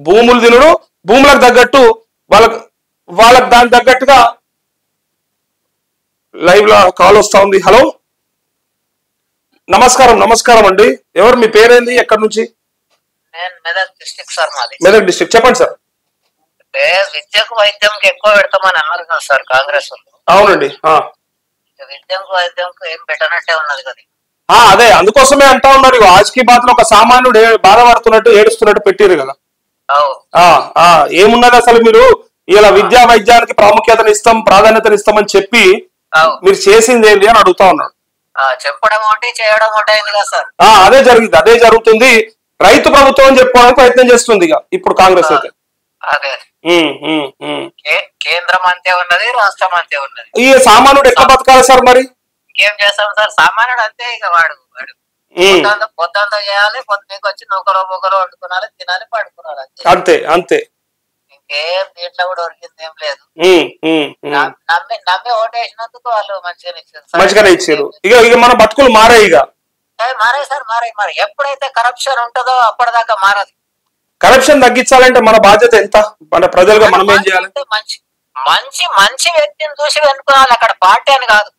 భూములు తినడు, భూములకు తగ్గట్టు వాళ్ళకు వాళ్ళకు దానికి తగ్గట్టుగా. లైవ్ లో కాల్ వస్తా ఉంది. హలో, నమస్కారం. నమస్కారం అండి. ఎవరు, మీ పేరేంది, ఎక్కడి నుంచి? మెదక్ డిస్ట్రిక్ట్ సార్ మాది. మెదక్ డిస్ట్రిక్ట్. చెప్పండి సార్. విద్యకు వైద్యంకి ఎక్కువ పెడతామని అన్నారు కదా సార్ కాంగ్రెస్. అవునండి. విద్యకు వైద్యంకు ఏం పెట్టనట్టే ఉన్నది కదా. అదే అందుకోసమే అంటా ఉన్నారు. ఆజ్కి బాత్లో ఒక సామాన్యుడు బాధపడుతున్నట్టు ఏడుస్తున్నట్టు పెట్టారు కదా. ఏమున్నది అసలు? మీరు ఇలా విద్యా వైద్యానికి ప్రాముఖ్యతనిస్తాం, ప్రాధాన్యతనిస్తామని చెప్పి మీరు చేసింది ఏంటి అని అడుగుతా ఉన్నాడు. చెప్పడం ఒకటి, చేయడం ఒకటి అయింది కదా సార్. అదే జరుగుతుంది. రైతు ప్రభుత్వం అని చెప్పుకోవడానికి ప్రయత్నం చేస్తుంది ఇక ఇప్పుడు కాంగ్రెస్ అయితే. అదే కేంద్రం అంతే ఉన్నది, రాష్ట్రం అంతే ఉన్నది. ఈ సామాన్యుడు ఎట్లా బతకాలి సార్? మరి ఇంకేం చేస్తాం సార్? సామాన్యుడు అంతే ఇక. వాడు పొద్దంతా చేయాలి, పొద్దుకి వచ్చి నూకలో మూకలో వండుకున్నాలి, తినాలి, పడుకున్నాలి, అంతే అంతే. ఇంకేం దీంట్లో కూడా ఉరికింది ఏం లేదు. నమ్మి ఓటేసినందుకు వాళ్ళు మంచిగానే ఇచ్చారు. ఇక మన బతుకులు మారాయి. మారాయి సార్, మారాయి. మరి ఎప్పుడైతే కరప్షన్ ఉంటుందో అప్పటిదాకా మారదు. కరప్షన్ తగ్గించాలంటే మన బాధ్యత ఎంత? మన ప్రజలుగా మనం ఏం చేయాలి? మంచి మంచి వ్యక్తిని చూసి వెనుకోవాలి, అక్కడ పార్టీ అని కాదు.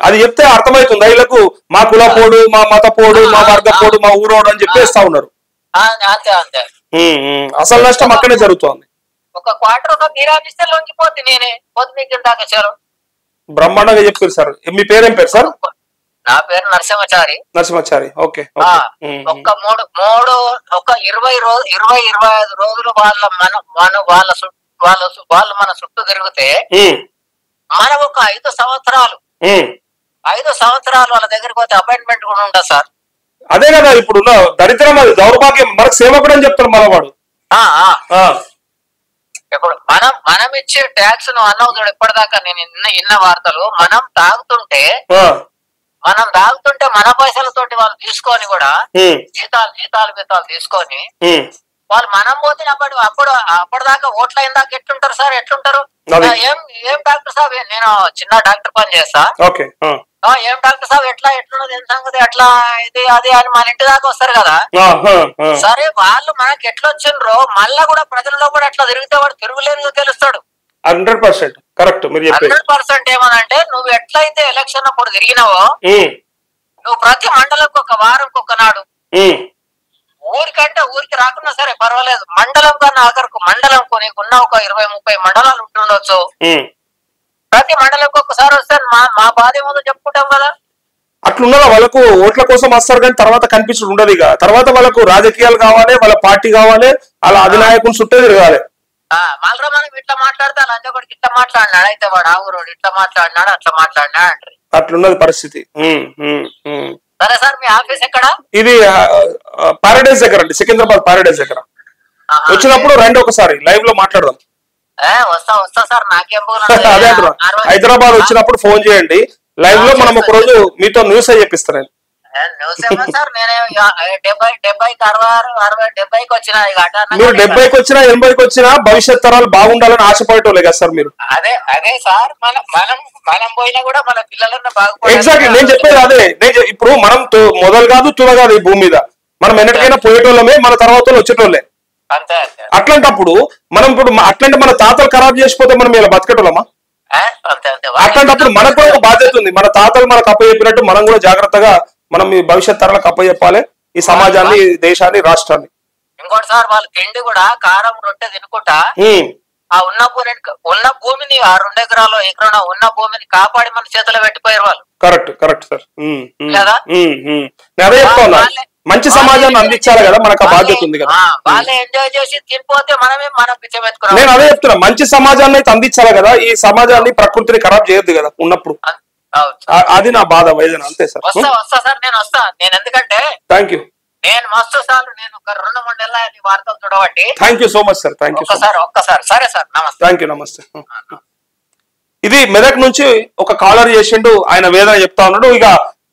అది చెప్తే అర్థమవుతుంది వీళ్ళకు. మా కులపోడు, మా మతపోడు, మా వర్గపోడు, మా ఊరోడు అని చెప్పేస్తా ఉన్నారు. అంతే అంతే. అసలు నష్టం అక్కడే జరుగుతోంది. ఒక క్వార్టర్ ఒక బిర్యానీస్తే లొంగిపోతే నేనే పొద్దుకి దాకా చారు బ్రహ్మాండంగా చెప్పారు సార్. మీ పేరేం పేరు సార్? నా పేరు నరసింహచారి. నరసింహచారి. ఓకే. ఒక ఒక 25 రోజులు వాళ్ళు మన చుట్టూ తిరిగితే మనం ఒక 5 సంవత్సరాలు వాళ్ళ దగ్గరికి పోతే అపాయింట్మెంట్ కూడా ఉండదు సార్. అదే కదా ఇప్పుడు దరిద్రం, అది దౌర్భాగ్యం. మనకు సేవకుడు అని చెప్తారు మనవాడు. ఇప్పుడు మనం ఇచ్చే ట్యాక్స్ ను అన్నవు చూడు. ఇప్పటిదాకా నేను ఇన్న వార్తలు, మనం తాగుతుంటే మన పైసలతోటి వాళ్ళు తీసుకొని కూడా జీతాలు తీసుకొని వాళ్ళు మనం పోతే అప్పటిదాకా ఓట్లు అయిన దాకా ఎట్లుంటారు సార్? ఎట్లుంటారు? ఏం డాక్టర్ సాబ్, నేను చిన్న డాక్టర్ పని చేస్తా. ఏం డాక్టర్ సాబ్ ఎట్లున్నది, ఏం సంగతి, ఎట్లా ఇది అది అని మన ఇంటి దాకా వస్తారు కదా. సరే, వాళ్ళు మనకి ఎట్లా వచ్చిండ్రో మళ్ళా కూడా ప్రజల్లో కూడా అట్లా తిరిగితే వాడు తిరుగులేని తెలుస్తాడు. 100% కరెక్ట్. 100% ఏమనంటే, నువ్వు ఎట్లయితే ఎలక్షన్ అప్పుడు తిరిగినావో, నువ్వు ప్రతి మండలంకి ఒక వారంకి ఒక నాడు, ఊరికి రాకున్నా సరే పర్వాలేదు, మండలం కన్నా ఆఖరకు మండలంకు నీకున్న ఒక 20-30 మండలాలు ఉంటుండొచ్చు. ప్రతి మండలంకి ఒకసారి వస్తే మా బాధ ఏమో చెప్పుకుంటాం కదా. అట్లున్నదా? వాళ్ళకు ఓట్ల కోసం వస్తారు కానీ తర్వాత కనిపించడం ఉండదు. ఇక తర్వాత వాళ్ళకు రాజకీయాలు కావాలి, వాళ్ళ పార్టీ కావాలి, అలా అధినాయకుని చుట్టే తిరగాలి. మళ్ళీ మనం ఇట్లా మాట్లాడితే లంచగొడికి ఇట్లా మాట్లాడినాడు, అయితే వాడు ఆవురోడు ఇట్లా మాట్లాడినాడు, అట్లా మాట్లాడినాడు అంటారు. అట్లున్నది పరిస్థితి. సరే సార్, మీ ఆఫీస్ ఎక్కడ? ఇది పారడైజ్ దగ్గర అండి, సికింద్రాబాద్ పారడైజ్ దగ్గర. వచ్చినప్పుడు రండి, ఒకసారి లైవ్ లో మాట్లాడదాం. వస్తా సార్, నాకేం అదే హైదరాబాద్ వచ్చినప్పుడు ఫోన్ చేయండి. లైవ్ లో మనం ఒక రోజు మీతో న్యూస్ అయి చెప్పిస్తాను. సార్ నేను 70కి వచ్చినా, మీరు 70కి వచ్చినా 80కి వచ్చినా భవిష్యత్ తరాలు బాగుండాలని ఆశపడేటోలే కదా సార్ మీరు. అదే సార్, మనం పోయినా కూడా మన పిల్లలన్నా బాగుపడాలి. ఎగ్జాక్ట్లీ నేను చెప్పేది అదే. ఇప్పుడు మనం మొదలు కాదు తుల కాదు ఈ భూమి మీద. మనం ఎన్నటికైనా పోయేటోళ్ళమే, మన తర్వాత వచ్చేటోళ్ళే. అట్లాంటప్పుడు మనం ఇప్పుడు అట్లాంటి మన తాతలు ఖరాబ్ చేసిపోతే మనం ఇలా బతకటోళ్ళమా? అట్లాంటప్పుడు మనకు కూడా ఒక బాధ్యత ఉంది. మన తాతలు మనకు అప్పచెప్పినట్టు మనం కూడా జాగ్రత్తగా మనం ఈ భవిష్యత్ తరాలకు అప్పచెప్పాలి, ఈ సమాజాన్ని, దేశాన్ని, రాష్ట్రాన్ని. ఇంకోటి సార్, వాళ్ళు తిండి కూడా కారం రొట్టె తినుకుంటా ఆ ఉన్న భూమిని, ఆ 2 ఎకరాలు ఉన్న భూమిని కాపాడి మన చేతిలో పెట్టిపోయారు వాళ్ళు. Correct sir. అదే చెప్తా ఉన్నా, మంచి సమాజాన్ని అందించాలి కదా, మనకు ఆ బాధ్యత ఉంది కదా. వాళ్ళే ఎంజాయ్ చేసి తినిపోతే మనం పిచ్చబెట్టుకున్నాం. నేను అదే చెప్తున్నా, మంచి సమాజాన్ని అయితే అందించాలి కదా. ఈ సమాజాన్ని, ప్రకృతిని ఖరాబ్ చేయొద్దు కదా ఉన్నప్పుడు. అది నా బాధ, వేదన. అంతే సార్. వస్తా సార్, నేను వస్తా. నేను ఎందుకంటే థ్యాంక్ యూ. నేను మస్తు సార్లు నేను ఒక 2-3 నెలల వార్తలు చూడబట్టి. Thank you so much sir. Thank you ఒక్కసారి. సరే సార్, నమస్తే. థ్యాంక్ యూ, నమస్తే. ఇది మెదక్ నుంచి ఒక కాలర్ చేసిండు, ఆయన వేదన చెప్తా ఉన్నాడు. ఇక